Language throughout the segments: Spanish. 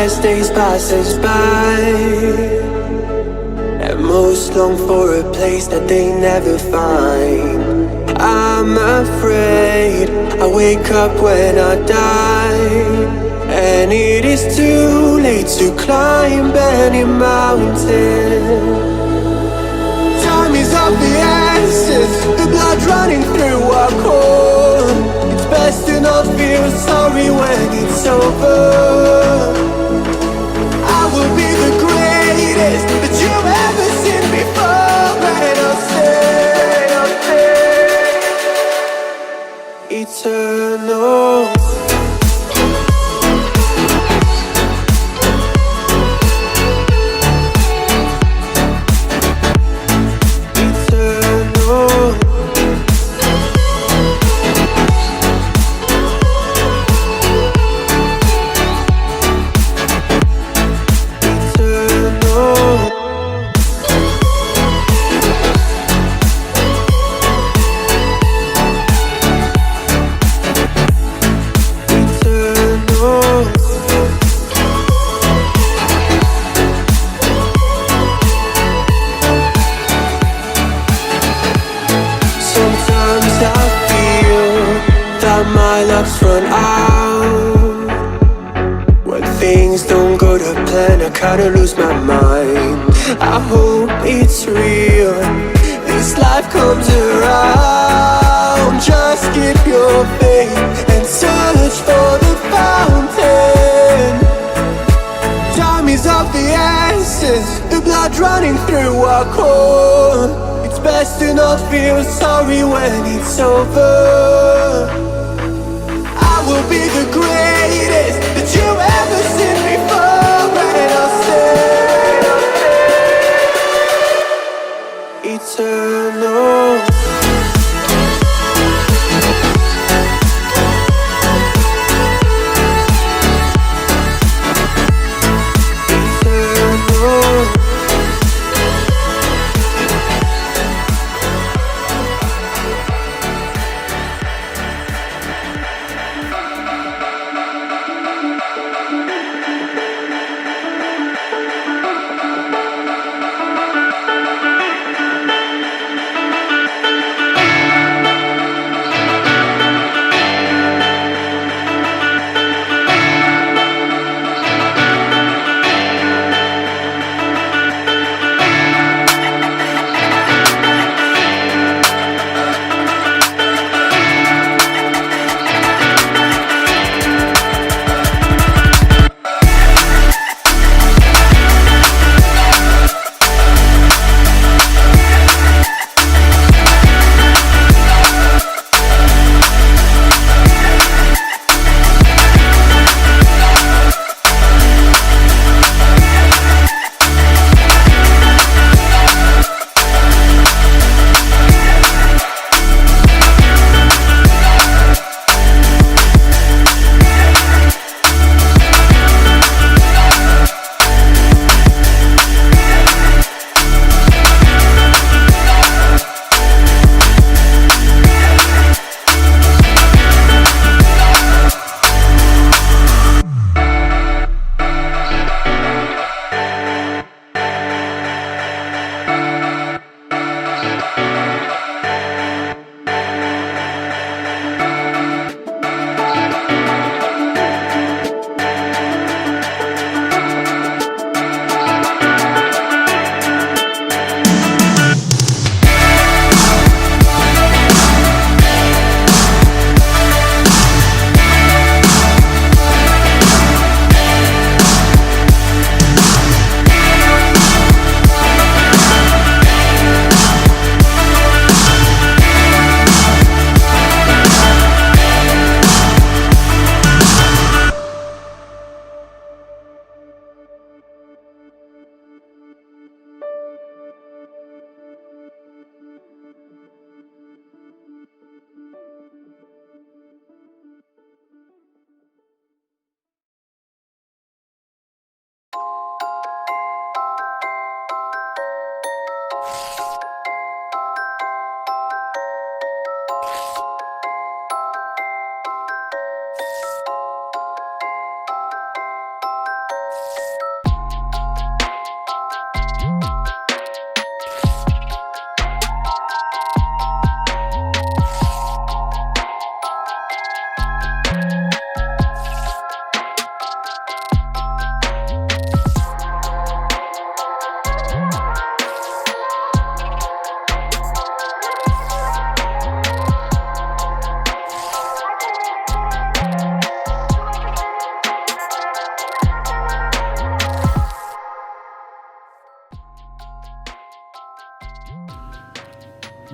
as days pass us by, and most long for a place that they never find. I'm afraid I wake up when I die, and it is too late to climb any mountain. Time is of the essence, the blood running through our core. It's best to not feel sorry when it's over. I will be the greatest that you've ever seen before, and I'll stay eternal. My luck's run out. When things don't go to plan, I kinda lose my mind. I hope it's real, this life comes around. Just keep your faith and search for the fountain. Time is of the essence, the blood running through our core. It's best to not feel sorry when it's over. Will be the greatest that you've ever seen before, and I'll stay eternal.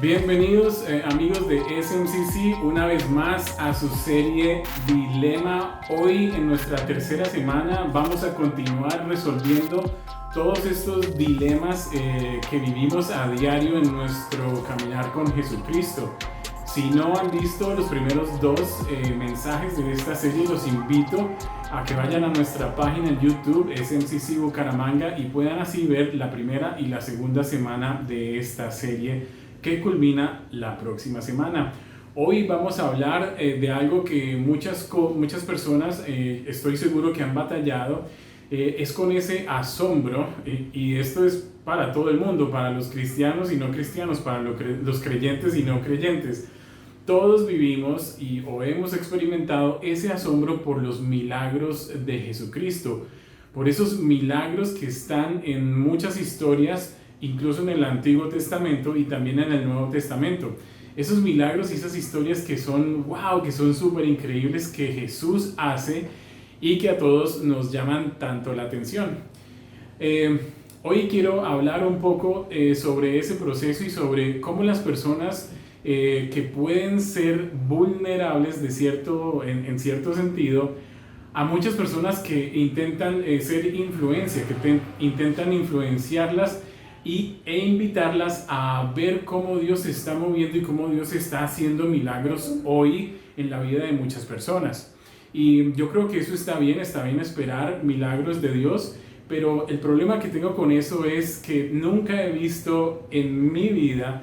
Bienvenidos amigos de SMCC una vez más a su serie Dilema. Hoy en nuestra tercera semana vamos a continuar resolviendo todos estos dilemas que vivimos a diario en nuestro caminar con Jesucristo. Si no han visto los primeros dos mensajes de esta serie, los invito a que vayan a nuestra página en YouTube, SMCC Bucaramanga, y puedan así ver la primera y la segunda semana de esta serie que culmina la próxima semana. Hoy vamos a hablar de algo que muchas personas estoy seguro que han batallado, es con ese asombro, y esto es para todo el mundo, para los cristianos y no cristianos, para los creyentes y no creyentes. Todos vivimos o hemos experimentado ese asombro por los milagros de Jesucristo, por esos milagros que están en muchas historias, incluso en el Antiguo Testamento y también en el Nuevo Testamento. Esos milagros y esas historias que son wow, que son súper increíbles, que Jesús hace y que a todos nos llaman tanto la atención. Hoy quiero hablar un poco sobre ese proceso y sobre cómo las personas que pueden ser vulnerables en cierto sentido a muchas personas que intentan ser influencia, que intentan influenciarlas e invitarlas a ver cómo Dios se está moviendo y cómo Dios está haciendo milagros hoy en la vida de muchas personas. Y yo creo que eso está bien esperar milagros de Dios, pero el problema que tengo con eso es que nunca he visto en mi vida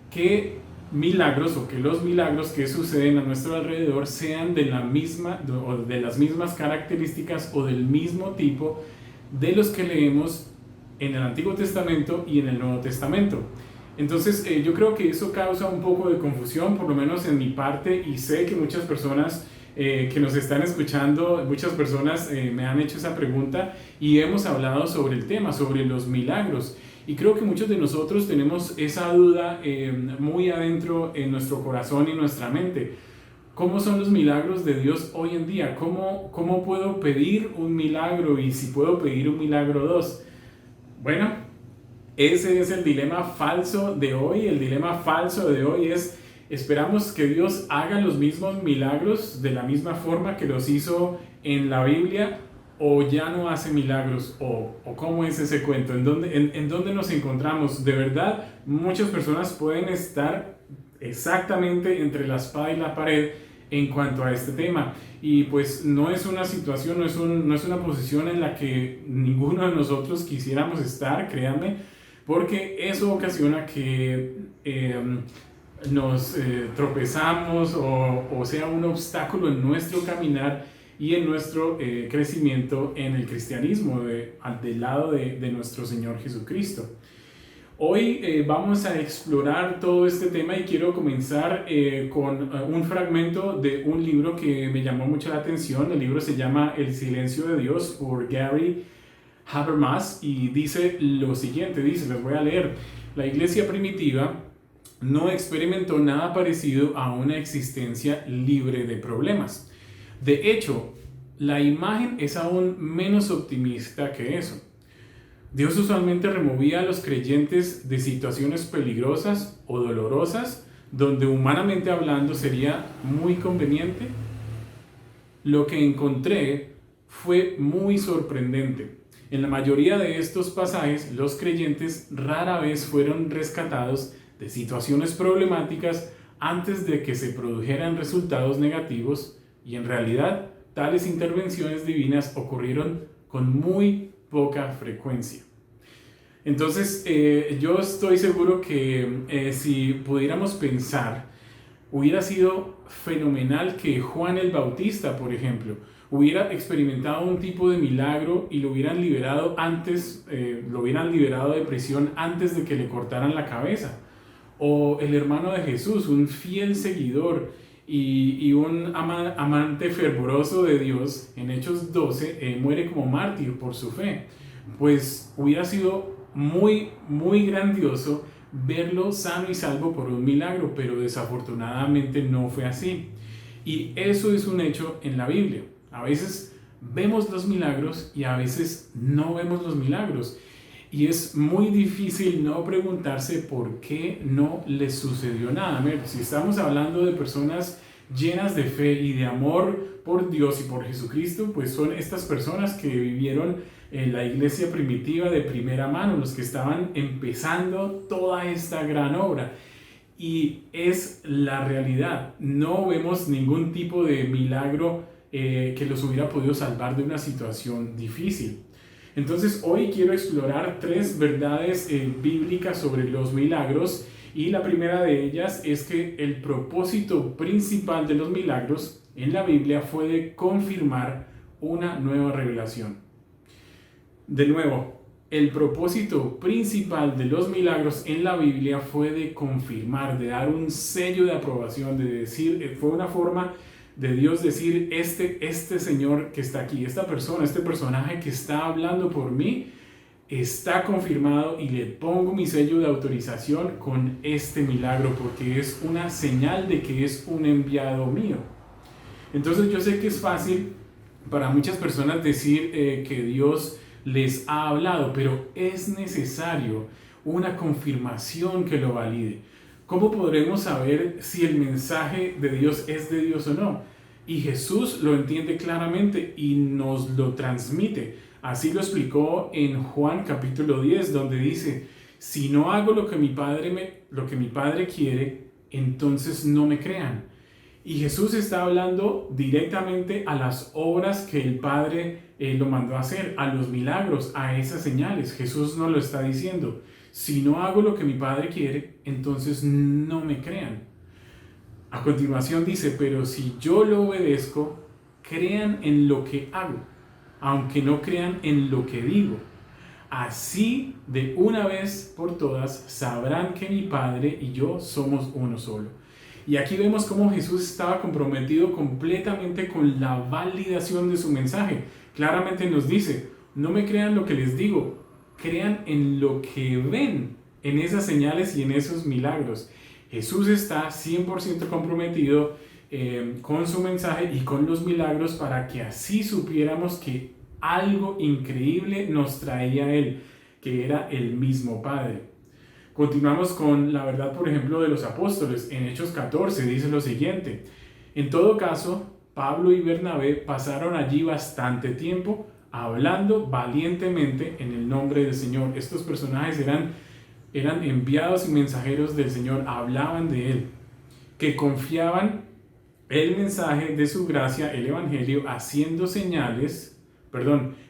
que milagros o que los milagros que suceden a nuestro alrededor sean de las mismas características o del mismo tipo de los que leemos en el Antiguo Testamento y en el Nuevo Testamento. Entonces yo creo que eso causa un poco de confusión, por lo menos en mi parte, y sé que muchas personas que nos están escuchando, muchas personas me han hecho esa pregunta y hemos hablado sobre el tema, sobre los milagros. Y creo que muchos de nosotros tenemos esa duda muy adentro en nuestro corazón y en nuestra mente. ¿Cómo son los milagros de Dios hoy en día? ¿Cómo puedo pedir un milagro? Y si puedo pedir un milagro dos. Bueno, ese es el dilema falso de hoy. El dilema falso de hoy es: ¿esperamos que Dios haga los mismos milagros de la misma forma que los hizo en la Biblia? ¿O ya no hace milagros? ¿O cómo es ese cuento? ¿En dónde nos encontramos? De verdad, muchas personas pueden estar exactamente entre la espada y la pared en cuanto a este tema. Y pues no es una situación, no es una posición en la que ninguno de nosotros quisiéramos estar, créanme, porque eso ocasiona que nos tropezamos o sea un obstáculo en nuestro caminar y en nuestro crecimiento en el cristianismo del lado de nuestro Señor Jesucristo. Hoy vamos a explorar todo este tema y quiero comenzar con un fragmento de un libro que me llamó mucho la atención. El libro se llama El silencio de Dios, por Gary Habermas, y dice lo siguiente, les voy a leer: la iglesia primitiva no experimentó nada parecido a una existencia libre de problemas. De hecho, la imagen es aún menos optimista que eso. Dios usualmente removía a los creyentes de situaciones peligrosas o dolorosas donde humanamente hablando sería muy conveniente. Lo que encontré fue muy sorprendente. En la mayoría de estos pasajes, los creyentes rara vez fueron rescatados de situaciones problemáticas antes de que se produjeran resultados negativos, y en realidad tales intervenciones divinas ocurrieron con muy poca frecuencia. Entonces yo estoy seguro que si pudiéramos pensar, hubiera sido fenomenal que Juan el Bautista, por ejemplo, hubiera experimentado un tipo de milagro y lo hubieran liberado de prisión antes de que le cortaran la cabeza. O el hermano de Jesús, un fiel seguidor y un amante fervoroso de Dios, en Hechos 12, muere como mártir por su fe. Pues hubiera sido muy, muy grandioso verlo sano y salvo por un milagro, pero desafortunadamente no fue así. Y eso es un hecho en la Biblia. A veces vemos los milagros y a veces no vemos los milagros. Y es muy difícil no preguntarse por qué no les sucedió nada. Mira, si estamos hablando de personas llenas de fe y de amor por Dios y por Jesucristo, pues son estas personas que vivieron en la iglesia primitiva de primera mano, los que estaban empezando toda esta gran obra. Y es la realidad. No vemos ningún tipo de milagro que los hubiera podido salvar de una situación difícil. Entonces hoy quiero explorar 3 verdades bíblicas sobre los milagros, y la primera de ellas es que el propósito principal de los milagros en la Biblia fue de confirmar una nueva revelación. De nuevo, el propósito principal de los milagros en la Biblia fue de confirmar, de dar un sello de aprobación, de decir, fue una forma de Dios decir, este Señor que está aquí, esta persona, este personaje que está hablando por mí, está confirmado y le pongo mi sello de autorización con este milagro, porque es una señal de que es un enviado mío. Entonces yo sé que es fácil para muchas personas decir que Dios les ha hablado, pero es necesario una confirmación que lo valide. ¿Cómo podremos saber si el mensaje de Dios es de Dios o no? Y Jesús lo entiende claramente y nos lo transmite. Así lo explicó en Juan capítulo 10, donde dice, si no hago lo que mi Padre quiere, entonces no me crean. Y Jesús está hablando directamente a las obras que el Padre lo mandó a hacer, a los milagros, a esas señales. Jesús nos lo está diciendo. Si no hago lo que mi Padre quiere, entonces no me crean. A continuación dice, pero si yo lo obedezco, crean en lo que hago, aunque no crean en lo que digo. Así, de una vez por todas, sabrán que mi Padre y yo somos uno solo. Y aquí vemos cómo Jesús estaba comprometido completamente con la validación de su mensaje. Claramente nos dice, no me crean lo que les digo, crean en lo que ven, en esas señales y en esos milagros. Jesús está 100% comprometido con su mensaje y con los milagros para que así supiéramos que algo increíble nos traía Él, que era el mismo Padre. Continuamos con la verdad, por ejemplo, de los apóstoles. En Hechos 14 dice lo siguiente: en todo caso, Pablo y Bernabé pasaron allí bastante tiempo hablando valientemente en el nombre del Señor. Estos personajes eran enviados y mensajeros del Señor, hablaban de Él, que confiaban el mensaje de su gracia, el Evangelio, haciendo señales,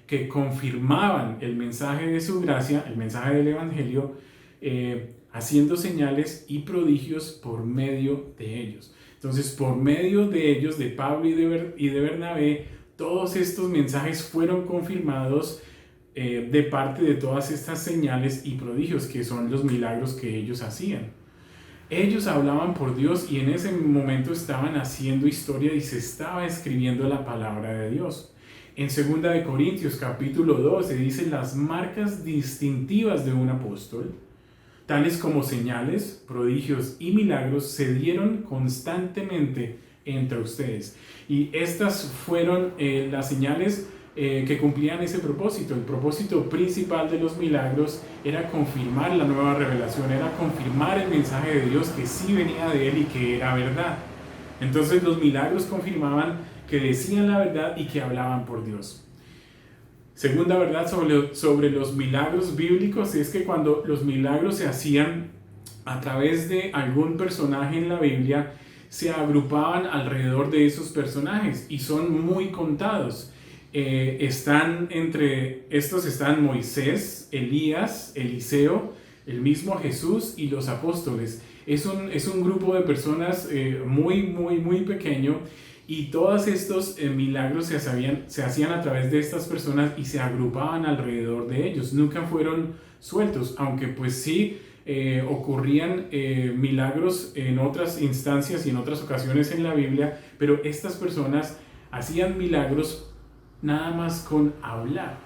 que confirmaban el mensaje de su gracia, el mensaje del Evangelio, haciendo señales y prodigios por medio de ellos. Entonces, por medio de ellos, de Pablo y de Bernabé, todos estos mensajes fueron confirmados de parte de todas estas señales y prodigios, que son los milagros que ellos hacían. Ellos hablaban por Dios y en ese momento estaban haciendo historia y se estaba escribiendo la palabra de Dios. En 2 Corintios capítulo 12 dice las marcas distintivas de un apóstol, tales como señales, prodigios y milagros, se dieron constantemente entre ustedes. Y estas fueron las señales que cumplían ese propósito. El propósito principal de los milagros era confirmar la nueva revelación, era confirmar el mensaje de Dios que sí venía de Él y que era verdad. Entonces los milagros confirmaban que decían la verdad y que hablaban por Dios. Segunda verdad sobre los milagros bíblicos es que cuando los milagros se hacían a través de algún personaje en la Biblia, se agrupaban alrededor de esos personajes y son muy contados. Entre estos están Moisés, Elías, Eliseo, el mismo Jesús y los apóstoles. Es un grupo de personas muy pequeño, y todos estos milagros se hacían a través de estas personas y se agrupaban alrededor de ellos. Nunca fueron sueltos, aunque pues sí ocurrían milagros en otras instancias y en otras ocasiones en la Biblia, pero estas personas hacían milagros nada más con hablar.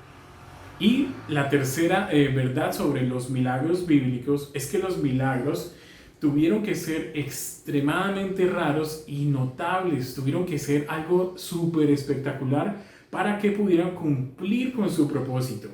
Y la tercera verdad sobre los milagros bíblicos es que los milagros tuvieron que ser extremadamente raros y notables, tuvieron que ser algo súper espectacular para que pudieran cumplir con su propósito.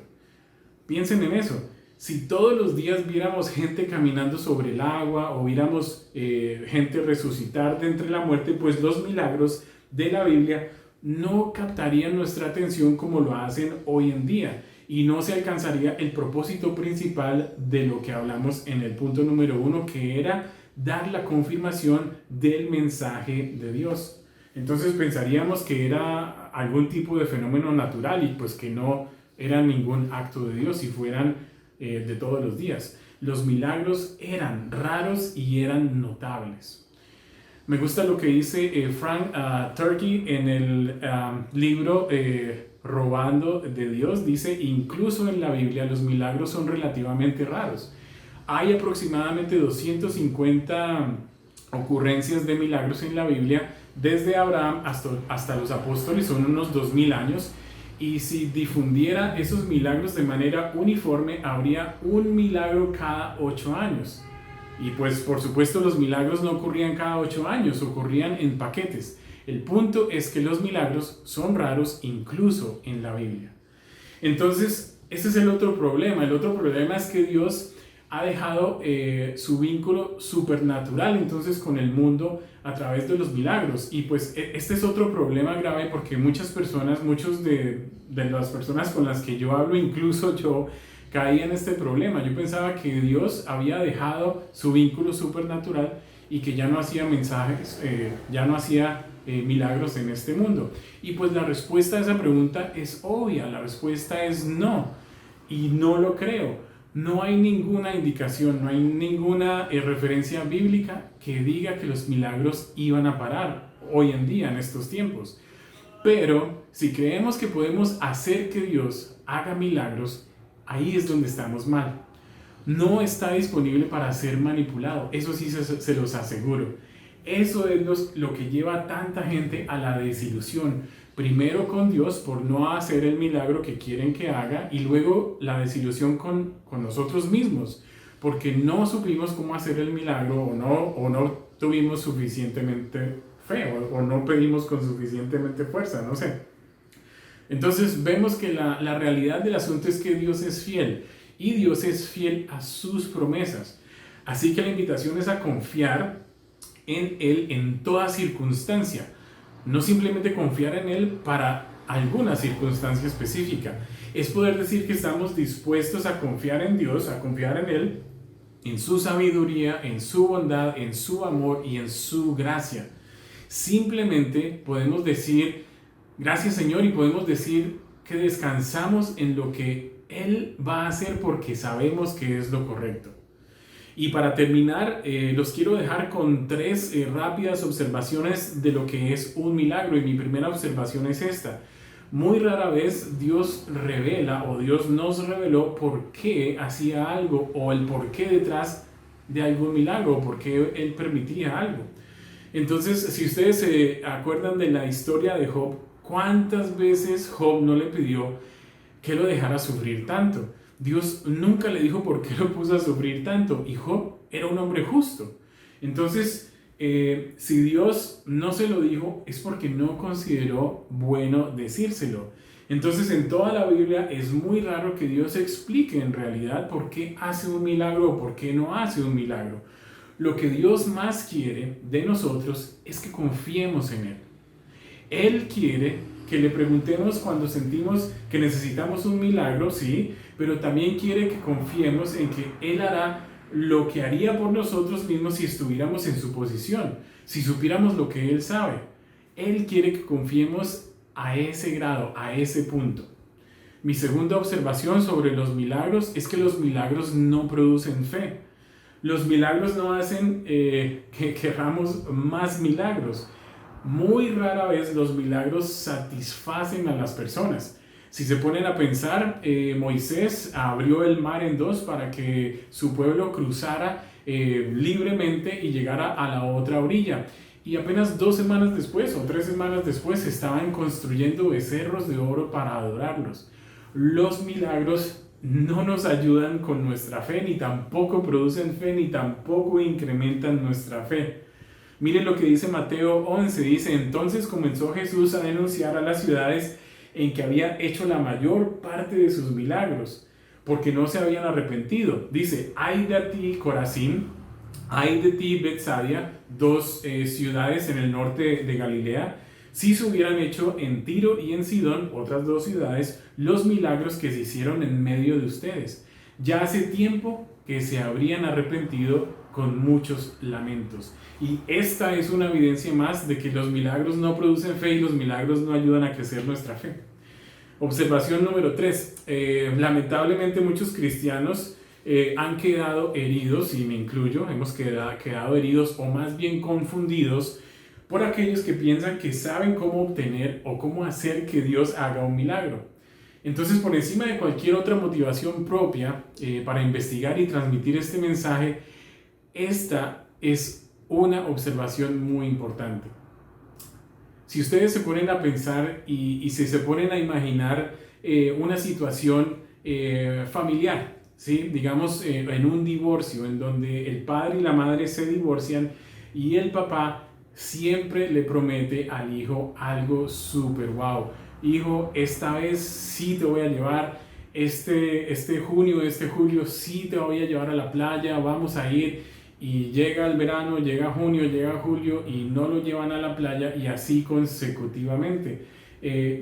Piensen en eso. Si todos los días viéramos gente caminando sobre el agua o viéramos gente resucitar de entre la muerte, pues los milagros de la Biblia no captarían nuestra atención como lo hacen hoy en día y no se alcanzaría el propósito principal de lo que hablamos en el punto número 1, que era dar la confirmación del mensaje de Dios. Entonces pensaríamos que era algún tipo de fenómeno natural y pues que no era ningún acto de Dios si fueran de todos los días. Los milagros eran raros y eran notables. Me gusta lo que dice Frank Turkey en el libro Robando de Dios. Dice, incluso en la Biblia los milagros son relativamente raros. Hay aproximadamente 250 ocurrencias de milagros en la Biblia, desde Abraham hasta los apóstoles, son unos 2000 años. Y si difundiera esos milagros de manera uniforme, habría un milagro cada 8 años. Y pues por supuesto los milagros no ocurrían cada 8 años, ocurrían en paquetes. El punto es que los milagros son raros incluso en la Biblia. Entonces, ese es el otro problema. El otro problema es que Dios ha dejado su vínculo supernatural entonces con el mundo a través de los milagros. Y pues este es otro problema grave porque muchos de las personas con las que yo hablo, incluso yo, caía en este problema. Yo pensaba que Dios había dejado su vínculo supernatural y que ya no hacía mensajes, ya no hacía milagros en este mundo. Y pues la respuesta a esa pregunta es obvia, la respuesta es no. Y no lo creo. No hay ninguna indicación, no hay ninguna referencia bíblica que diga que los milagros iban a parar hoy en día, en estos tiempos. Pero si creemos que podemos hacer que Dios haga milagros, ahí es donde estamos mal. No está disponible para ser manipulado, eso sí se los aseguro. Eso es lo que lleva a tanta gente a la desilusión. Primero con Dios por no hacer el milagro que quieren que haga, y luego la desilusión con nosotros mismos, porque no supimos cómo hacer el milagro o no tuvimos suficientemente fe o no pedimos con suficientemente fuerza, no sé. Entonces vemos que la realidad del asunto es que Dios es fiel y Dios es fiel a sus promesas. Así que la invitación es a confiar en Él en toda circunstancia. No simplemente confiar en Él para alguna circunstancia específica. Es poder decir que estamos dispuestos a confiar en Dios, a confiar en Él, en su sabiduría, en su bondad, en su amor y en su gracia. Simplemente podemos decir, gracias Señor, y podemos decir que descansamos en lo que Él va a hacer porque sabemos que es lo correcto. Y para terminar, los quiero dejar con 3 rápidas observaciones de lo que es un milagro. Y mi primera observación es esta. Muy rara vez Dios revela o Dios nos reveló por qué hacía algo o el por qué detrás de algún milagro o por qué Él permitía algo. Entonces, si ustedes se acuerdan de la historia de Job, ¿cuántas veces Job no le pidió que lo dejara sufrir tanto? Dios nunca le dijo por qué lo puso a sufrir tanto, y Job era un hombre justo. Entonces, si Dios no se lo dijo, es porque no consideró bueno decírselo. Entonces, en toda la Biblia es muy raro que Dios explique en realidad por qué hace un milagro o por qué no hace un milagro. Lo que Dios más quiere de nosotros es que confiemos en Él. Él quiere que le preguntemos cuando sentimos que necesitamos un milagro, sí, pero también quiere que confiemos en que Él hará lo que haría por nosotros mismos si estuviéramos en su posición, si supiéramos lo que Él sabe. Él quiere que confiemos a ese grado, a ese punto. Mi segunda observación sobre los milagros es que los milagros no producen fe. Los milagros no hacen que queramos más milagros. Muy rara vez los milagros satisfacen a las personas. Si se ponen a pensar, Moisés abrió el mar en 2 para que su pueblo cruzara libremente y llegara a la otra orilla. Y apenas 2 semanas después o 3 semanas después estaban construyendo becerros de oro para adorarlos. Los milagros no nos ayudan con nuestra fe, ni tampoco producen fe, ni tampoco incrementan nuestra fe. Miren lo que dice Mateo 11, dice: entonces comenzó Jesús a denunciar a las ciudades en que había hecho la mayor parte de sus milagros. porque no se habían arrepentido. Dice, ay de ti Corazín, ay de ti Betsaida, dos ciudades en el norte de Galilea, si se hubieran hecho en Tiro y en Sidón, otras dos ciudades, los milagros que se hicieron en medio de ustedes. Ya hace tiempo que se habrían arrepentido con muchos lamentos. Y esta es una evidencia más de que los milagros no producen fe y los milagros no ayudan a crecer nuestra fe. Observación número 3. Lamentablemente muchos cristianos han quedado heridos, y me incluyo, hemos quedado heridos o más bien confundidos por aquellos que piensan que saben cómo obtener o cómo hacer que Dios haga un milagro. Entonces, por encima de cualquier otra motivación propia para investigar y transmitir este mensaje, esta es una observación muy importante. Si ustedes se ponen a pensar y se ponen a imaginar una situación familiar, ¿sí? Digamos en un divorcio en donde el padre y la madre se divorcian y el papá siempre le promete al hijo algo súper wow. Hijo, esta vez sí te voy a llevar, este junio, este julio sí te voy a llevar a la playa, vamos a ir. Y llega el verano, llega junio, llega julio y no lo llevan a la playa, y así consecutivamente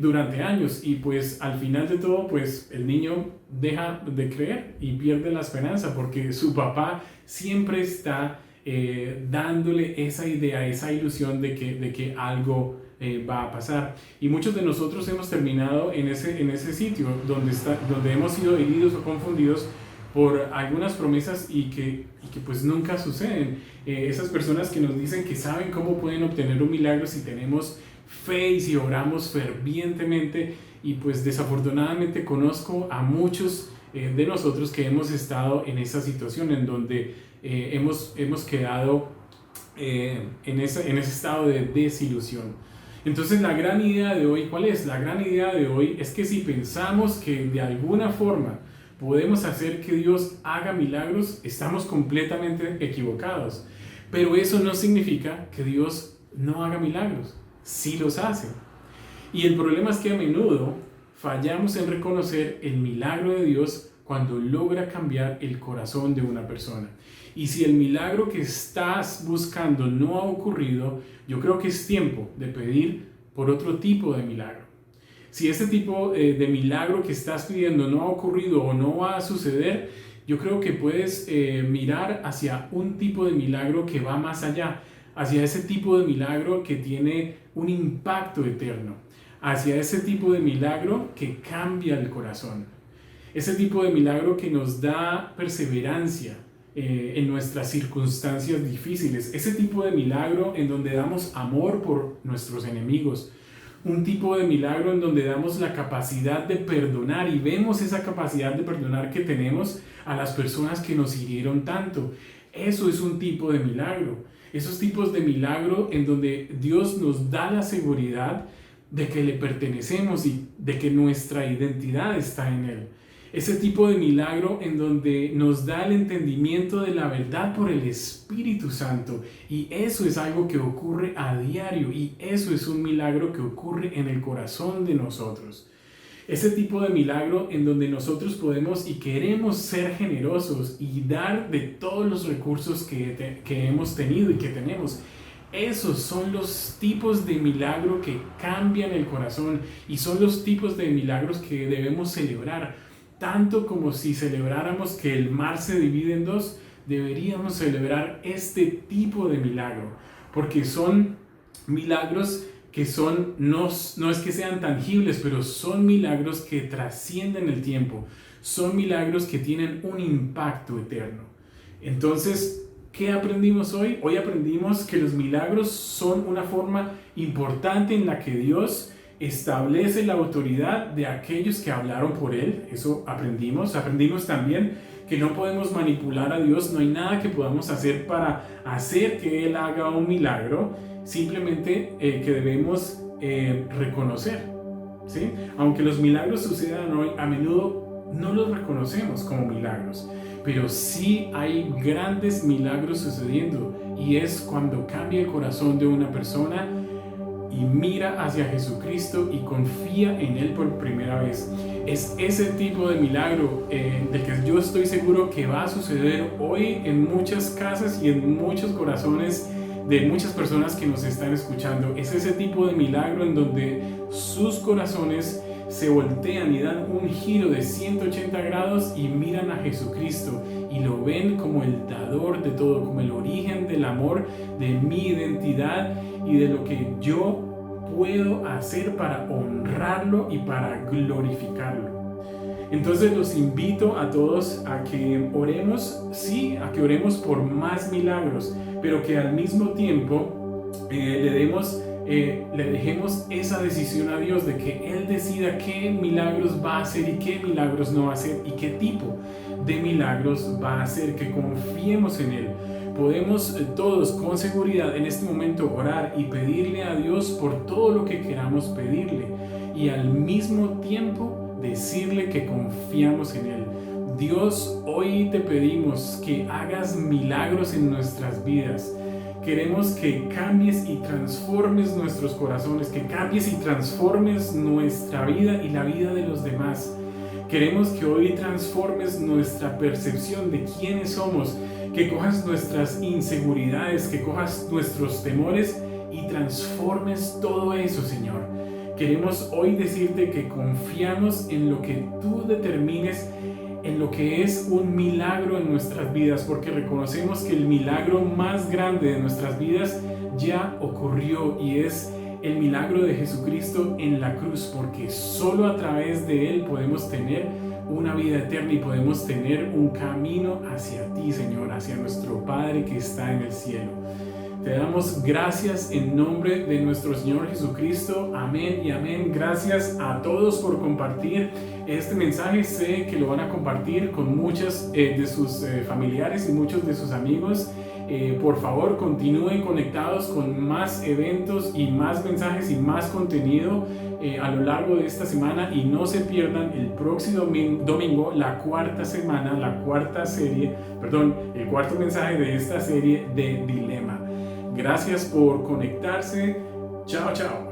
durante años. Y pues al final de todo, pues el niño deja de creer y pierde la esperanza porque su papá siempre está dándole esa idea, esa ilusión de que algo va a pasar. Y muchos de nosotros hemos terminado en ese sitio donde hemos sido heridos o confundidos por algunas promesas y que pues nunca suceden. Esas personas que nos dicen que saben cómo pueden obtener un milagro si tenemos fe y si oramos fervientemente, y pues desafortunadamente conozco a muchos de nosotros que hemos estado en esa situación en donde hemos quedado en ese estado de desilusión. Entonces la gran idea de hoy, ¿cuál es? La gran idea de hoy es que si pensamos que de alguna forma podemos hacer que Dios haga milagros, estamos completamente equivocados. Pero eso no significa que Dios no haga milagros. Sí los hace. Y el problema es que a menudo fallamos en reconocer el milagro de Dios cuando logra cambiar el corazón de una persona. Y si el milagro que estás buscando no ha ocurrido, yo creo que es tiempo de pedir por otro tipo de milagro. Si ese tipo de milagro que estás pidiendo no ha ocurrido o no va a suceder, yo creo que puedes mirar hacia un tipo de milagro que va más allá, hacia ese tipo de milagro que tiene un impacto eterno, hacia ese tipo de milagro que cambia el corazón, ese tipo de milagro que nos da perseverancia en nuestras circunstancias difíciles, ese tipo de milagro en donde damos amor por nuestros enemigos, un tipo de milagro en donde damos la capacidad de perdonar y vemos esa capacidad de perdonar que tenemos a las personas que nos hirieron tanto. Eso es un tipo de milagro. Esos tipos de milagro en donde Dios nos da la seguridad de que le pertenecemos y de que nuestra identidad está en Él. Ese tipo de milagro en donde nos da el entendimiento de la verdad por el Espíritu Santo. Y eso es algo que ocurre a diario, y eso es un milagro que ocurre en el corazón de nosotros. Ese tipo de milagro en donde nosotros podemos y queremos ser generosos y dar de todos los recursos que hemos tenido y que tenemos. Esos son los tipos de milagro que cambian el corazón y son los tipos de milagros que debemos celebrar. Tanto como si celebráramos que el mar se divide en dos, deberíamos celebrar este tipo de milagro, porque son milagros que no es que sean tangibles, pero son milagros que trascienden el tiempo, son milagros que tienen un impacto eterno. Entonces, ¿qué aprendimos hoy? Hoy aprendimos que los milagros son una forma importante en la que Dios establece la autoridad de aquellos que hablaron por Él. Eso aprendimos. Aprendimos también que no podemos manipular a Dios, no hay nada que podamos hacer para hacer que Él haga un milagro, simplemente que debemos reconocer, ¿sí? Aunque los milagros sucedan hoy, a menudo no los reconocemos como milagros, pero sí hay grandes milagros sucediendo, y es cuando cambia el corazón de una persona y mira hacia Jesucristo y confía en Él por primera vez. Es ese tipo de milagro del que yo estoy seguro que va a suceder hoy en muchas casas y en muchos corazones de muchas personas que nos están escuchando. Es ese tipo de milagro en donde sus corazones se voltean y dan un giro de 180 grados y miran a Jesucristo y lo ven como el dador de todo, como el origen del amor, de mi identidad y de lo que yo puedo hacer para honrarlo y para glorificarlo. Entonces los invito a todos a que oremos, sí, a que oremos por más milagros, pero que al mismo tiempo le dejemos esa decisión a Dios de que Él decida qué milagros va a hacer y qué milagros no va a hacer y qué tipo de milagros va a hacer, que confiemos en Él. Podemos todos con seguridad en este momento orar y pedirle a Dios por todo lo que queramos pedirle y al mismo tiempo decirle que confiamos en Él. Dios, hoy te pedimos que hagas milagros en nuestras vidas. Queremos que cambies y transformes nuestros corazones, que cambies y transformes nuestra vida y la vida de los demás. Queremos que hoy transformes nuestra percepción de quiénes somos, que cojas nuestras inseguridades, que cojas nuestros temores y transformes todo eso, Señor. Queremos hoy decirte que confiamos en lo que tú determines, en lo que es un milagro en nuestras vidas, porque reconocemos que el milagro más grande de nuestras vidas ya ocurrió y es el milagro de Jesucristo en la cruz, porque solo a través de Él podemos tener una vida eterna y podemos tener un camino hacia ti, Señor, hacia nuestro Padre que está en el cielo. Te damos gracias en nombre de nuestro Señor Jesucristo. Amén y amén. Gracias a todos por compartir este mensaje. Sé que lo van a compartir con muchos de sus familiares y muchos de sus amigos. Por favor, continúen conectados con más eventos y más mensajes y más contenido a lo largo de esta semana, y no se pierdan el próximo domingo el cuarto mensaje de esta serie de Dilema. Gracias por conectarse. Chao, chao.